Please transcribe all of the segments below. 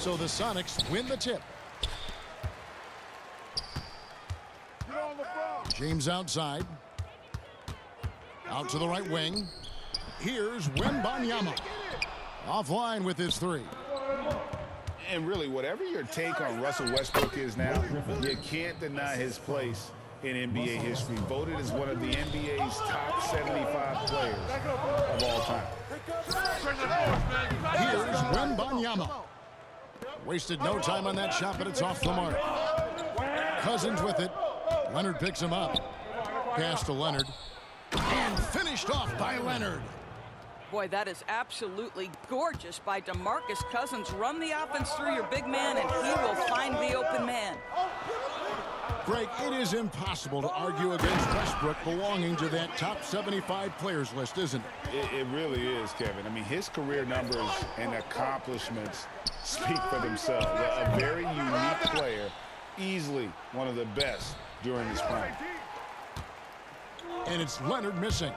So the Sonics win the tip. James outside. Out to the right wing. Here's Wembanyama. Offline with his three. And really, whatever your take on Russell Westbrook is now, you can't deny his place in NBA history. Voted as one of the NBA's top 75 players of all time. Here's Wembanyama. Wasted no time on that shot, but it's off the mark. Cousins with it. Leonard picks him up. Pass to Leonard. And finished off by Leonard. Boy, that is absolutely gorgeous by DeMarcus Cousins. Run the offense through your big man, and he will find the open man. Greg, it is impossible to argue against Westbrook belonging to that top 75 players list, isn't it? It really is, Kevin. I mean, his career numbers and accomplishments speak for themselves. A very unique player, easily one of the best during his prime. And it's Leonard missing.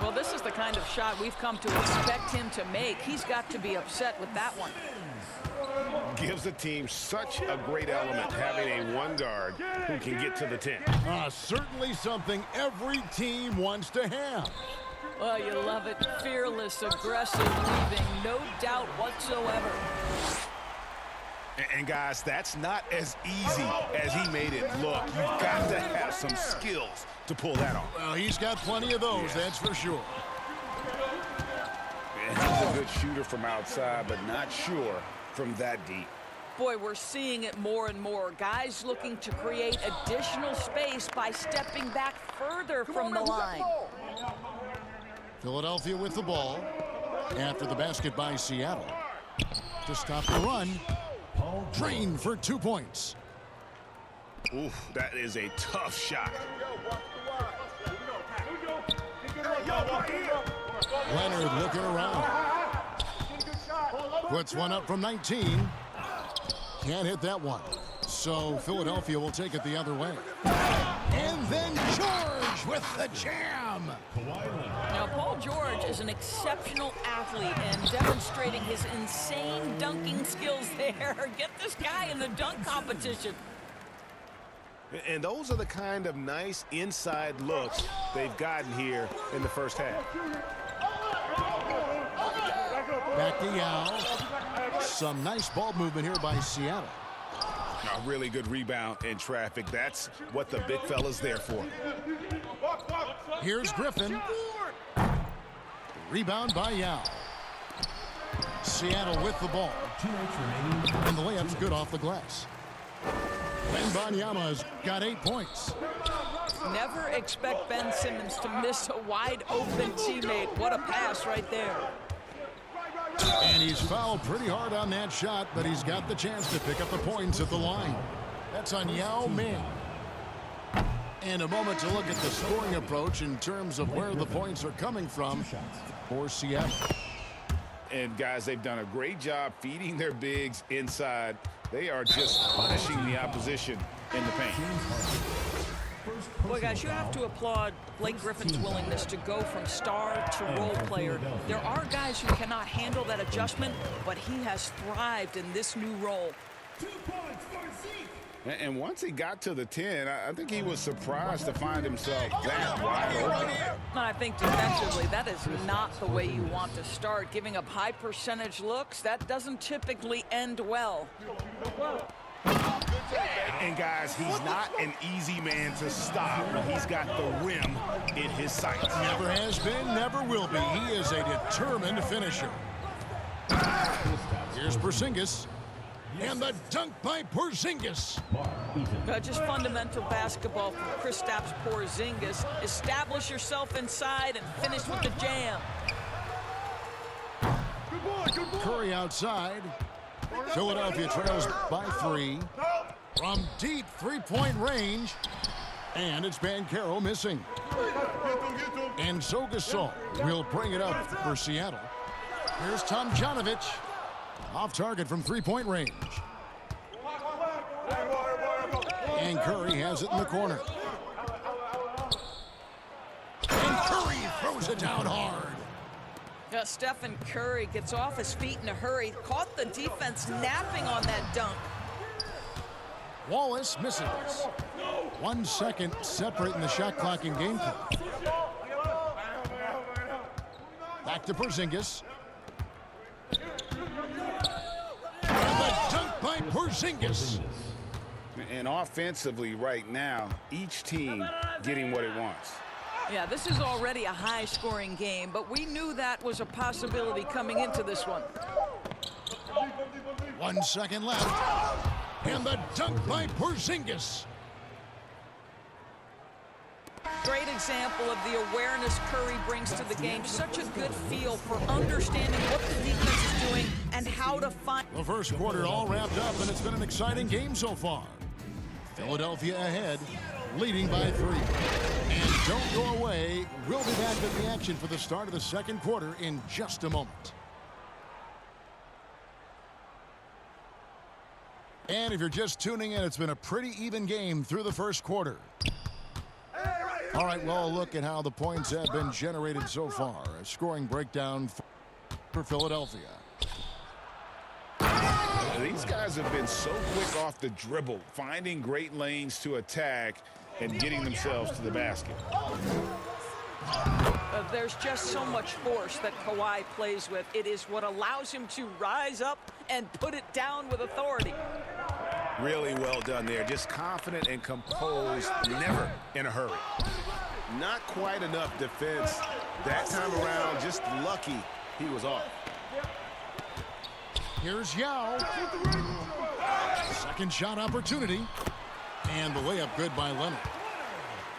Well, this is the kind of shot we've come to expect him to make. He's got to be upset with that one. Gives the team such a great element having a one guard who can get to the 10. Certainly something every team wants to have. Well, you love it. Fearless, aggressive, leaving no doubt whatsoever. And guys, that's not as easy as he made it look. You've got to have some skills to pull that off. Well, he's got plenty of those, that's for sure. And he's a good shooter from outside, but not sure from that deep. Boy, we're seeing it more and more. Guys looking to create additional space by stepping back further from the line. Philadelphia with the ball after the basket by Seattle. To stop the run. Drained for 2 points. Oof, that is a tough shot. Leonard looking around. Puts one up from 19. Can't hit that one. So Philadelphia will take it the other way. And then George with the jam. Now, Paul George is an exceptional athlete and demonstrating his insane dunking skills there. Get this guy in the dunk competition. And those are the kind of nice inside looks they've gotten here in the first half. Back to Yao. Some nice ball movement here by Seattle. A really good rebound in traffic. That's what the big fella's there for. Here's Griffin. Rebound by Yao. Seattle with the ball. And the layup's good off the glass. Wembanyama's got 8 points. Never expect Ben Simmons to miss a wide open teammate. What a pass right there. And he's fouled pretty hard on that shot, but he's got the chance to pick up the points at the line. That's on Yao Ming. And a moment to look at the scoring approach in terms of where the points are coming from for Seattle. And guys, they've done a great job feeding their bigs inside. They are just punishing the opposition in the paint. Boy, guys, you have to applaud Blake Griffin's willingness to go from star to role player. There are guys who cannot handle that adjustment, but he has thrived in this new role. 2 points for Zeke. And once he got to the 10, I think he was surprised to find himself that wide open. And I think defensively, that is not the way you want to start. Giving up high percentage looks, that doesn't typically end well. And guys, he's not an easy man to stop. He's got the rim in his sights. Never has been, never will be. He is a determined finisher. Here's Porzingis. And the dunk by Porzingis. Just fundamental basketball from Kristaps Porzingis. Establish yourself inside and finish with the jam. Curry outside. Philadelphia trails by 3. From deep three-point range. And it's Banchero missing. And so Gasol will bring it up for Seattle. Here's Tomjanovich. Off target from three-point range. And Curry has it in the corner. And Curry throws it down hard. Stephen Curry gets off his feet in a hurry, caught the defense napping on that dunk. Wallace misses. 1 second separating the shot clock and game clock. Back to Porzingis. And the dunk by Porzingis. And offensively right now, each team getting what it wants. Yeah, this is already a high-scoring game, but we knew that was a possibility coming into this one. 1 second left. And the dunk by Porzingis. Great example of the awareness Curry brings to the game. Such a good feel for understanding what the defense is doing and how to find. The first quarter all wrapped up, and it's been an exciting game so far. Philadelphia ahead, leading by 3. And don't go away. We'll be back with the action for the start of the second quarter in just a moment. And if you're just tuning in, it's been a pretty even game through the first quarter. All right, well, a look at how the points have been generated so far. A scoring breakdown for Philadelphia. These guys have been so quick off the dribble, finding great lanes to attack and getting themselves to the basket. There's just so much force that Kawhi plays with. It is what allows him to rise up and put it down with authority. Really well done there. Just confident and composed, never in a hurry. Not quite enough defense that time around. Just lucky he was off. Here's Yao. Second shot opportunity. And the layup good by Leonard.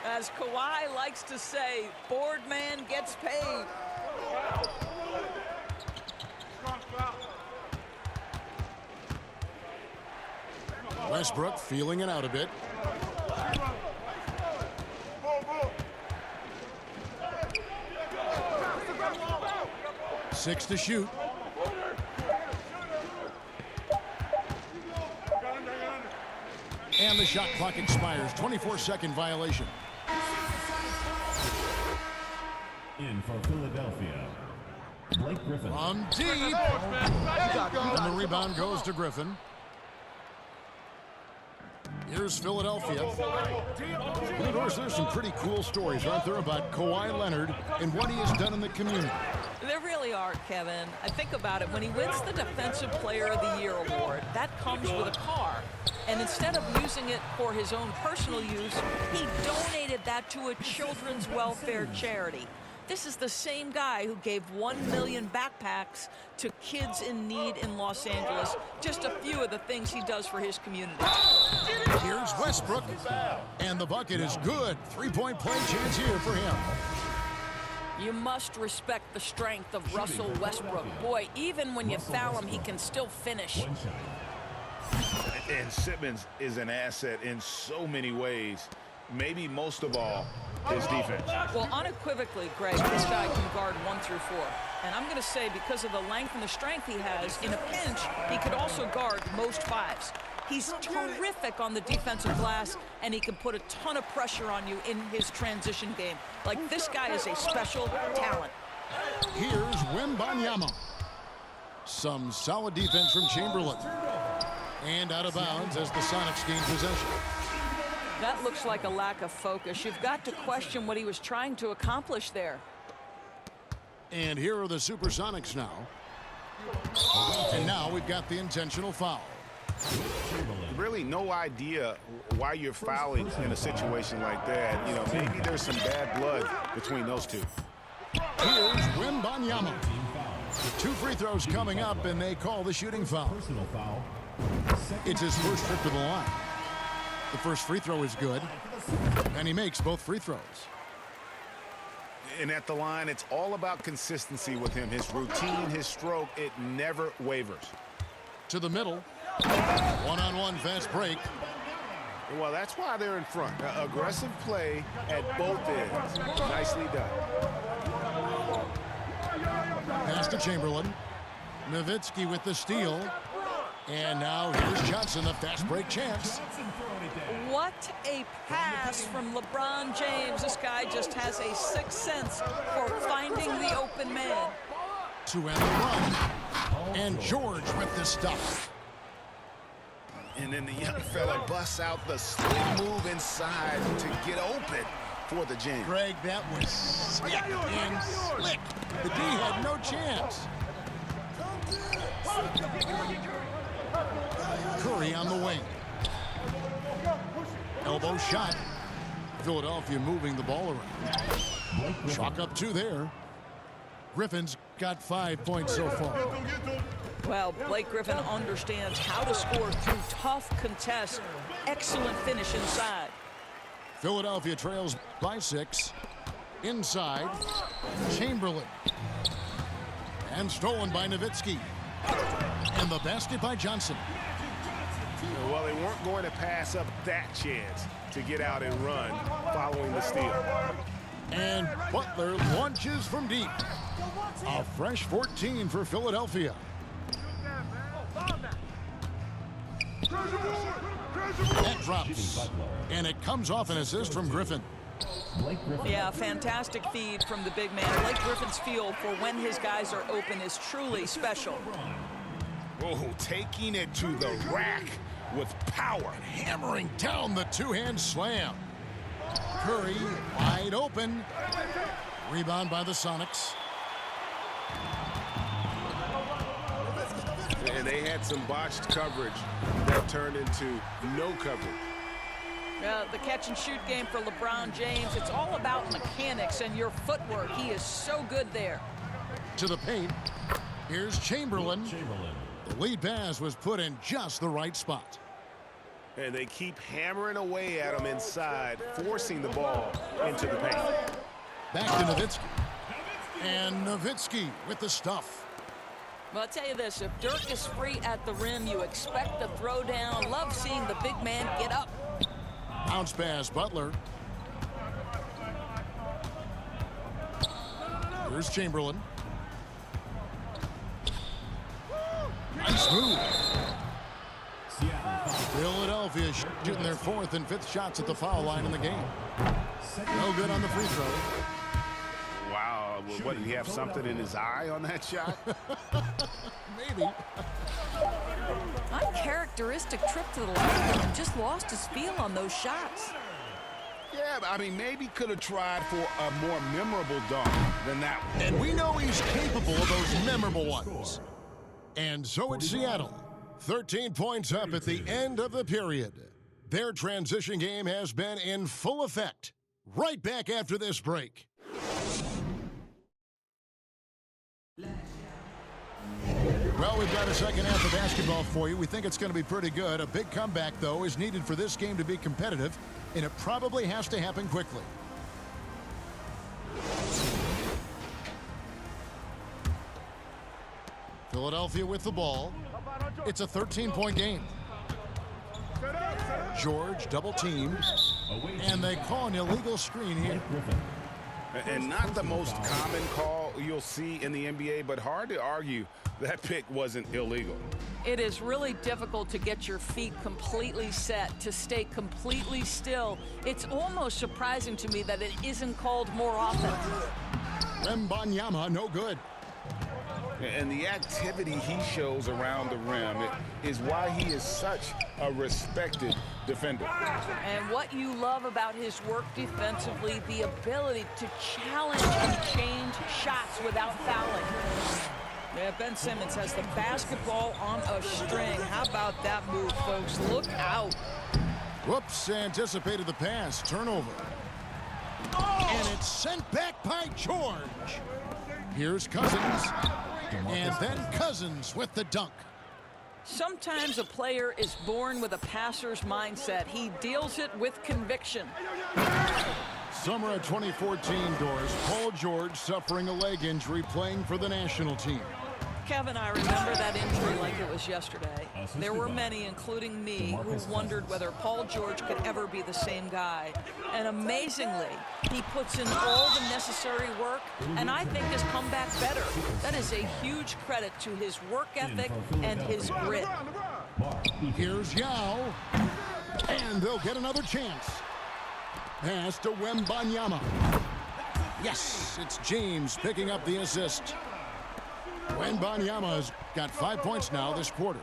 As Kawhi likes to say, board man gets paid. Westbrook feeling it out a bit. Six to shoot. And the shot clock expires. 24-second violation. In for Philadelphia, Blake Griffin. From deep. And the rebound goes to Griffin. Here's Philadelphia. And of course, there's some pretty cool stories, aren't there, about Kawhi Leonard and what he has done in the community. There really are, Kevin. I think about it. When he wins the Defensive Player of the Year award, that comes with a car. And instead of using it for his own personal use, he donated that to a children's welfare charity. This is the same guy who gave 1 million backpacks to kids in need in Los Angeles. Just a few of the things he does for his community. Here's Westbrook. And the bucket is good. Three-point play chance here for him. You must respect the strength of Russell Westbrook. Boy, even when you foul him, he can still finish. And Simmons is an asset in so many ways. Maybe most of all, his defense. Well, unequivocally, Greg, this guy can guard 1 through 4. And I'm going to say because of the length and the strength he has, in a pinch, he could also guard most 5s. He's terrific on the defensive glass, and he can put a ton of pressure on you in his transition game. Like, this guy is a special talent. Here's Wembanyama. Some solid defense from Chamberlain. And out of bounds as the Sonics gain possession. That looks like a lack of focus. You've got to question what he was trying to accomplish there. And here are the Supersonics now. And now we've got the intentional foul. Really no idea why you're fouling in a situation like that. You know, maybe there's some bad blood between those two. Here's Wembanyama. 2 free throws coming up, and they call the shooting foul. Personal foul. It's his first trip to the line. The first free throw is good, and he makes both free throws. And at the line, it's all about consistency with him. His routine, his stroke, it never wavers. To the middle. One-on-one fast break. Well, that's why they're in front. Aggressive play at both ends. Nicely done. Pass to Chamberlain. Nowitzki with the steal. And now here's Johnson, a fast break chance. What a pass from LeBron James. This guy just has a sixth sense for finding the open man. to end the run. And George with the stuff. And then the young fella busts out the slick move inside to get open for the jam. Greg, that was sick and slick. The D had no chance. Curry on the wing. Elbow shot. Philadelphia moving the ball around. Chalk up 2 there. Griffin's got 5 points so far. Well, Blake Griffin understands how to score through tough contests. Excellent finish inside. Philadelphia trails by 6. Inside, Chamberlain. And stolen by Nowitzki. And the basket by Johnson. Well, they weren't going to pass up that chance to get out and run following the steal. And Butler launches from deep. A fresh 14 for Philadelphia. That drops. And it comes off an assist from Griffin. Yeah, fantastic feed from the big man. Blake Griffin's feel for when his guys are open is truly special. Oh, taking it to the rack with power. Hammering down the two-hand slam. Curry wide open. Rebound by the Sonics. And they had some botched coverage that turned into no coverage. The catch-and-shoot game for LeBron James, it's all about mechanics and your footwork. He is so good there. To the paint. Here's Chamberlain. The lead pass was put in just the right spot. And they keep hammering away at him inside, forcing the ball into the paint. Back to Nowitzki. And Nowitzki with the stuff. Well, I'll tell you this, if Dirk is free at the rim, you expect the throwdown. Love seeing the big man get up. Bounce pass, Butler. Here's Chamberlain. Nice move. Philadelphia shooting their 4th and 5th shots at the foul line in the game. No good on the free throw. Wow, what, did he have something in his eye on that shot? Maybe. Uncharacteristic trip to the line and just lost his feel on those shots. Yeah, but I mean, maybe could have tried for a more memorable dunk than that one. And we know he's capable of those memorable ones. And so it's Seattle. 13 points up at the end of the period. Their transition game has been in full effect. Right back after this break. Well, we've got a second half of basketball for you. We think it's going to be pretty good. A big comeback, though, is needed for this game to be competitive, and it probably has to happen quickly. Philadelphia with the ball. It's a 13-point game. George double teamed, and they call an illegal screen here. And not the most common call you'll see in the NBA, but hard to argue that pick wasn't illegal. It is really difficult to get your feet completely set, to stay completely still. It's almost surprising to me that it isn't called more often. Wembanyama, no good. And the activity he shows around the rim is why he is such a respected defender. And what you love about his work defensively, the ability to challenge and change shots without fouling. Yeah, Ben Simmons has the basketball on a string. How about that move, folks? Look out. Whoops, anticipated the pass. Turnover. And it's sent back by George. Here's Cousins. And then Cousins with the dunk. Sometimes a player is born with a passer's mindset. He deals it with conviction. Summer of 2014, Doris. Paul George suffering a leg injury playing for the national team. Kevin, I remember that injury like it was yesterday. There were many, including me, who wondered whether Paul George could ever be the same guy. And amazingly, he puts in all the necessary work, and I think has come back better. That is a huge credit to his work ethic and his grit. Here's Yao, and they'll get another chance. Pass to Wembanyama. Yes, it's James picking up the assist. Wembanyama's got 5 points now this quarter.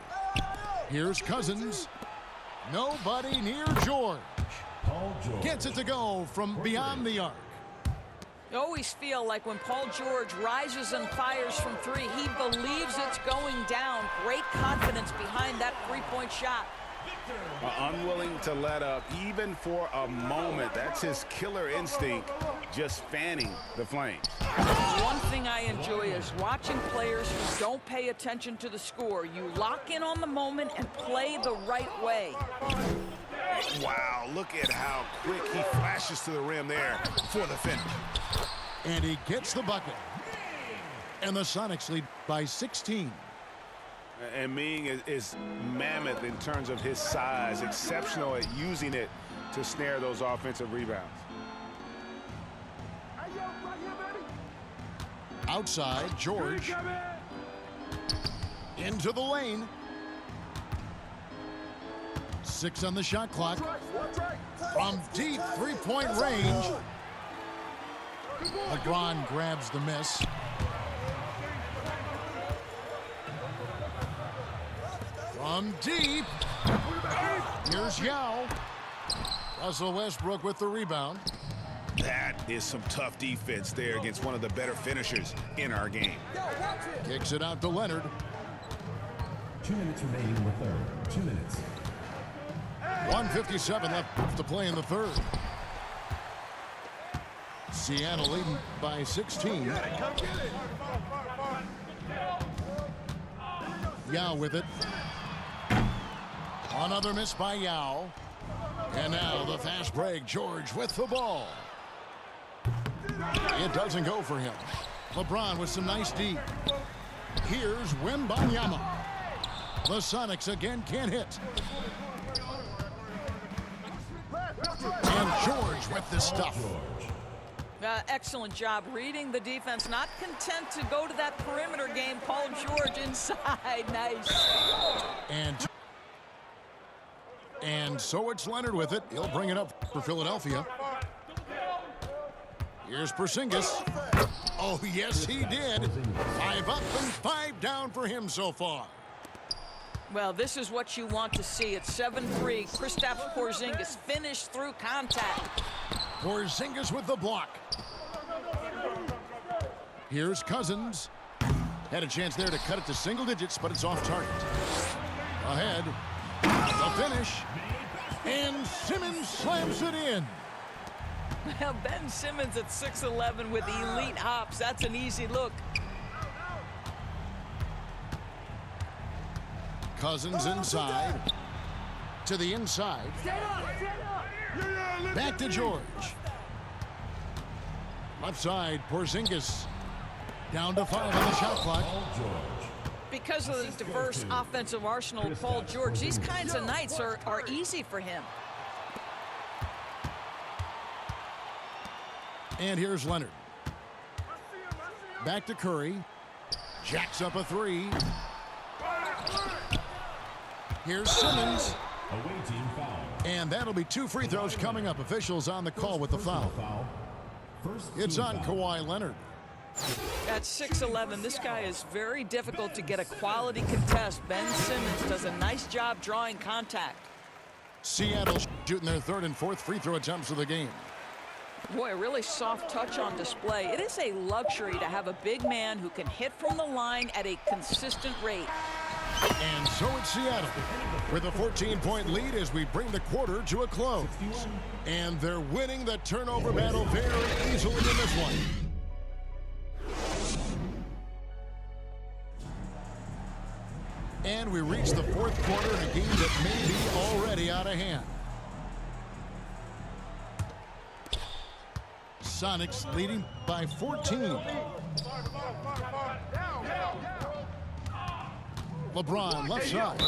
Here's Cousins. Nobody near George. Paul George. Gets it to go from beyond the arc. You always feel like when Paul George rises and fires from three, he believes it's going down. Great confidence behind that three-point shot. Unwilling to let up even for a moment. That's his killer instinct, just fanning the flames. One thing I enjoy is watching players who don't pay attention to the score. You lock in on the moment and play the right way. Wow, look at how quick he flashes to the rim there for the finish. And he gets the bucket. And the Sonics lead by 16. And Ming is mammoth in terms of his size, exceptional at using it to snare those offensive rebounds. Outside, George. Into the lane. 6 on the shot clock. From deep three-point range. LeBron grabs the miss. From deep. Here's Yao. Russell Westbrook with the rebound. That is some tough defense there against one of the better finishers in our game. Kicks it out to Leonard. 2 minutes remaining in the third. 2 minutes. 1:57 left to play in the third. Seattle leading by 16. Yao with it. Another miss by Yao. And now the fast break. George with the ball. It doesn't go for him. LeBron with some nice D. Here's Wembanyama. The Sonics again can't hit. And George with the stuff. Excellent job reading the defense. Not content to go to that perimeter game. Paul George inside. Nice. And so it's Leonard with it. He'll bring it up for Philadelphia. Here's Porzingis. Oh, yes, he did. 5 up and 5 down for him so far. Well, this is what you want to see. It's 7-3. Kristaps Porzingis finished through contact. Porzingis with the block. Here's Cousins. Had a chance there to cut it to single digits, but it's off target. Ahead. The finish. And Simmons slams it in. Well, Ben Simmons at 6'11" with elite hops. That's an easy look. Cousins inside. To the inside. Back to George. Left side, Porzingis. Down to 5 on the shot clock. Because of the diverse offensive arsenal of Paul George, these kinds of nights are easy for him. And here's Leonard. Back to Curry. Jacks up a 3. Here's Simmons. And that'll be 2 free throws coming up. Officials on the call with the foul. It's on Kawhi Leonard. At 6'11", this guy is very difficult to get a quality contest. Ben Simmons does a nice job drawing contact. Seattle shooting their 3rd and 4th free throw attempts of the game. Boy, a really soft touch on display. It is a luxury to have a big man who can hit from the line at a consistent rate. And so it's Seattle with a 14-point lead as we bring the quarter to a close. And they're winning the turnover battle very easily in this one. And we reach the 4th quarter in a game that may be already out of hand. Sonics leading by 14. LeBron left side.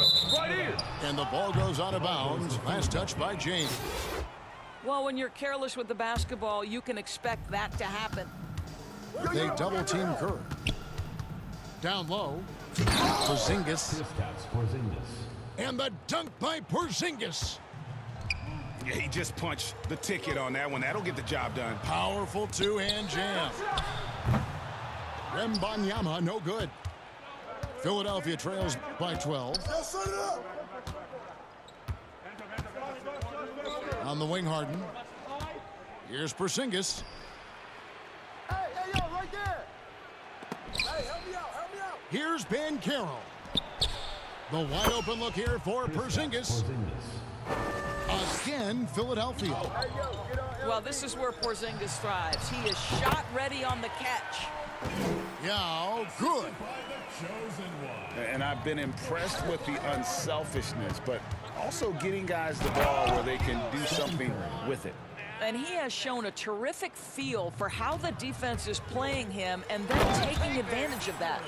And the ball goes out of bounds. Last touch by James. Well, when you're careless with the basketball, you can expect that to happen. They double team Curry. Down low. Porzingis. And the dunk by Porzingis. Yeah, he just punched the ticket on that one. That'll get the job done. Powerful 2-hand jam. Wembanyama, no good. Philadelphia trails by 12. On the wing, Harden. Here's Porzingis. Hey, yo, right there. Hey, help me out. Here's Carroll. The wide open look here for Porzingis. Again, Philadelphia. Well, this is where Porzingis thrives. He is shot ready on the catch. Yeah, good. And I've been impressed with the unselfishness, but also getting guys the ball where they can do something with it. And he has shown a terrific feel for how the defense is playing him and then taking advantage of that.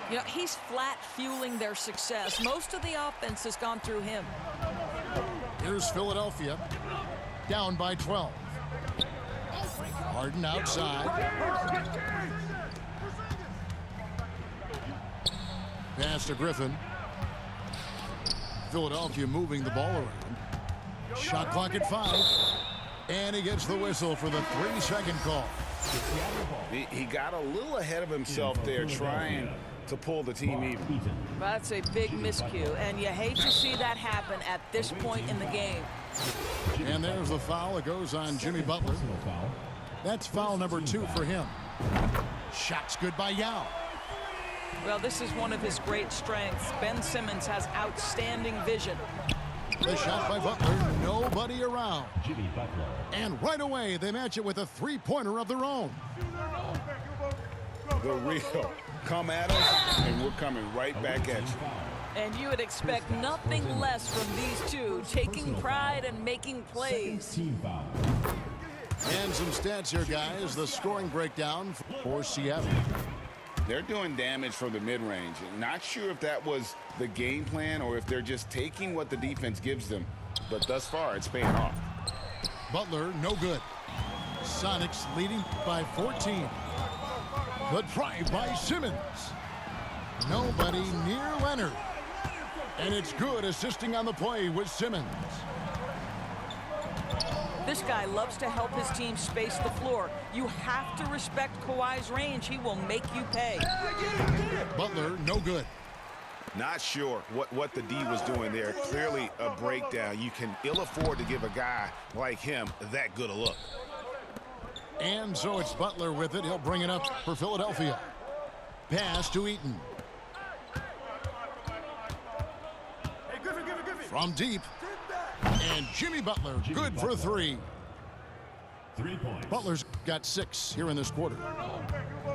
You know, he's flat fueling their success. Most of the offense has gone through him. Here's Philadelphia, down by 12. Harden outside. Pass to Griffin. Philadelphia moving the ball around. Shot clock at 5. And he gets the whistle for the 3-second call. He got a little ahead of himself there trying to pull the team even. That's a big miscue, and you hate to see that happen at this point in the game. And there's the foul. It goes on Jimmy Butler. That's foul number 2 for him. Shot's good by Yao. Well, this is one of his great strengths. Ben Simmons has outstanding vision. The shot by Butler, nobody around. And right away, they match it with a three-pointer of their own. The real. Come at us, and we're coming right back at you. And you would expect nothing less from these two, taking pride and making plays. And some stats here, guys. The scoring breakdown for Seattle. They're doing damage from the mid-range. Not sure if that was the game plan or if they're just taking what the defense gives them. But thus far, it's paying off. Butler, no good. Sonics leading by 14. The drive by Simmons. Nobody near Leonard. And it's good, assisting on the play with Simmons. This guy loves to help his team space the floor. You have to respect Kawhi's range. He will make you pay. Butler, no good. Not sure what the D was doing there. Clearly a breakdown. You can ill afford to give a guy like him that good a look. And so it's Butler with it. He'll bring it up for Philadelphia. Pass to Eaton. From deep. And Jimmy Butler, good for 3. 3 points. Butler's got 6 here in this quarter.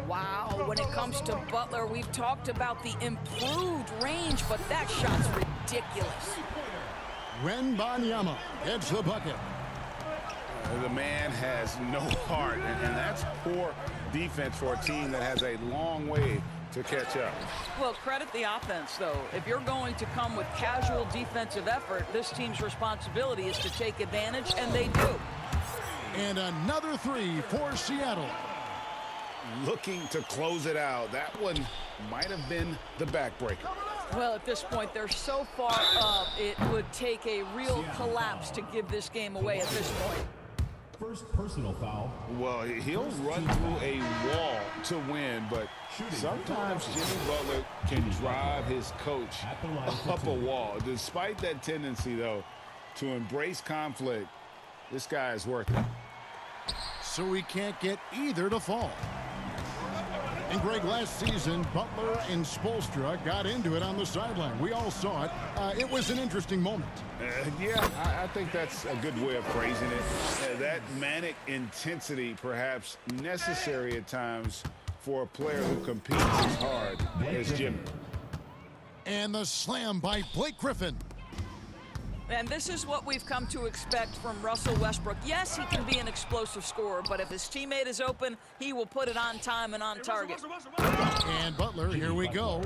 Wow, when it comes to Butler, we've talked about the improved range, but that shot's ridiculous. Wembanyama gets the bucket. The man has no heart, and that's poor defense for a team that has a long way to catch up. Well, credit the offense, though. If you're going to come with casual defensive effort, this team's responsibility is to take advantage, and they do. And another 3 for Seattle. Looking to close it out. That one might have been the backbreaker. Well, at this point, they're so far up, it would take a real collapse to give this game away at this point. First personal foul. Well, he'll run through a wall to win, but sometimes Jimmy Butler can drive his coach up a wall. Despite that tendency, though, to embrace conflict, this guy is worth it. So we can't get either to fall. And Greg, last season, Butler and Spoelstra got into it on the sideline. We all saw it. It was an interesting moment. Yeah, I think that's a good way of phrasing it. That manic intensity, perhaps necessary at times for a player who competes as hard as Jimmy. And the slam by Blake Griffin. And this is what we've come to expect from Russell Westbrook. Yes, he can be an explosive scorer, but if his teammate is open, he will put it on time and on target. And Butler, here we go.